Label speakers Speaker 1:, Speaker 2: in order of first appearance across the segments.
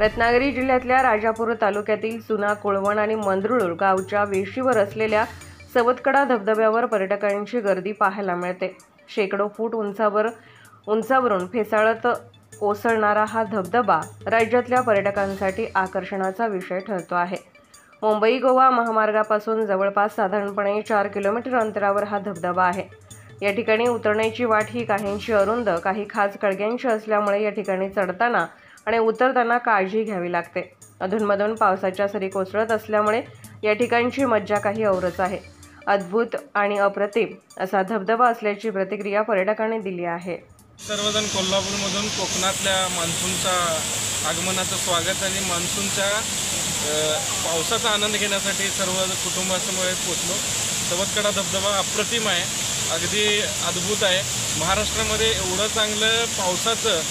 Speaker 1: रत्नागिरी जिल्ह्यातल्या राजापूर तालुक्यातील सुना कोळवण आणि मंदरुळ गावच्या वेशीवर असलेल्या सवतकडा धबधब्यावर पर्यटकांची गर्दी पाहायला मिळते। शेकडो फूट उंचावरून फेसाळत कोसळणारा हा धबधबा राज्यातल्या पर्यटकांसाठी आकर्षणाचा विषय ठरतो आहे। मुंबई गोवा महामार्गापासून जवळपास साधारणपणे 4 किलोमीटर अंतरावर हा धबधबा आहे। या ठिकाणी उतरण्याची वाट ही काहींची अरुंद, काही खास कळग्यांची असल्यामुळे या ठिकाणी चढताना आणि उतरताना काळजी घ्यावी लागते। अधूनमधून पावसाच्या सरी कोसळत असल्यामुळे या ठिकाणची मज्जा काही औरच आहे। अद्भुत आणि अप्रतिम असा धबधबा असल्याची प्रतिक्रिया पर्यटकांनी दिली आहे।
Speaker 2: सर्वजण कोल्हापूरमधून कोकणातल्या मान्सूनच्या आगमनाचं स्वागत आणि मान्सूनच्या पावसाचा आनंद घेण्यासाठी सर्व कुटुंबासमवेत पोहोचलो। सवतकडा धबधबा अप्रतिम आहे, अगदी अद्भुत आहे। महाराष्ट्रामध्ये एवढं चांगलं पावसाचं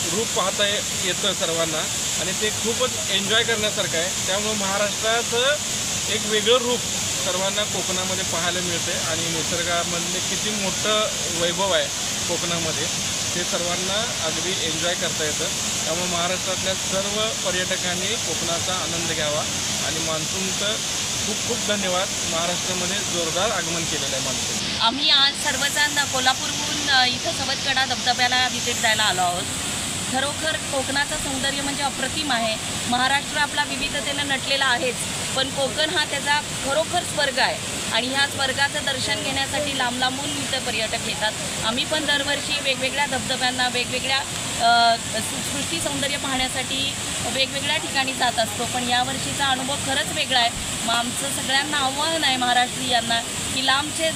Speaker 2: रूप पाहता येतं सर्वांना आणि ते खूपच एन्जॉय करण्यासारखं आहे। त्यामुळे महाराष्ट्राचं एक वेगळं रूप सर्वांना कोकणामध्ये पाहायला मिळते आणि निसर्गामधले किती मोठं वैभव आहे कोकणामध्ये ते सर्वांना अगदी एन्जॉय करता येतं। त्यामुळे महाराष्ट्रातल्या सर्व पर्यटकांनी कोकणाचा आनंद घ्यावा आणि मान्सूनचं खूप खूप धन्यवाद। महाराष्ट्रामध्ये जोरदार आगमन केलेलं आहे मान्सून।
Speaker 3: आम्ही आज सर्वजण कोल्हापूरहून इथं सवतकडा धबधब्याला व्हिजिट द्यायला आलो आहोत। खरोखर कोकणाचं सौंदर्य म्हणजे अप्रतिम आहे। महाराष्ट्र आपला विविधतेने नटलेला आहेच, पण कोकण हा त्याचा खरोखर स्वर्ग आहे आणि ह्या स्वर्गाचं दर्शन घेण्यासाठी लांब लांबून इथं पर्यटक येतात। आम्ही पण दरवर्षी वेगवेगळ्या धबधब्यांना, वेगवेगळ्या सृष्टी सौंदर्य पाहण्यासाठी वेगवेगळ्या ठिकाणी जात असतो, पण यावर्षीचा अनुभव खरंच वेगळा आहे। मग आमचं सगळ्यांना आव्हान आहे महाराष्ट्रीयांना की लांबचे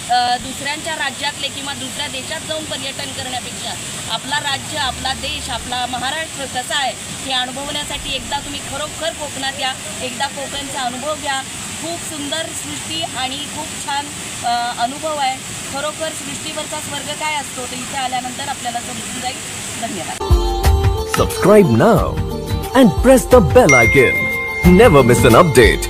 Speaker 3: दुसऱ्यांच्या राज्यातले किंवा दुसऱ्या देशात जाऊन पर्यटन करण्यापेक्षा आपला राज्य, आपला देश, आपला महाराष्ट्र कसा आहे हे अनुभवण्यासाठी एकदा तुम्ही खरोखर कोकणात या, एकदा कोकणचा अनुभव घ्या। खूप सुंदर सृष्टी आणि खूप छान अनुभव आहे। खरोखर सृष्टीवरचा स्वर्ग काय असतो ते इथे आल्यानंतर आपल्याला समजून जाईल। धन्यवाद।
Speaker 4: Subscribe now and press the bell icon. Never miss an update.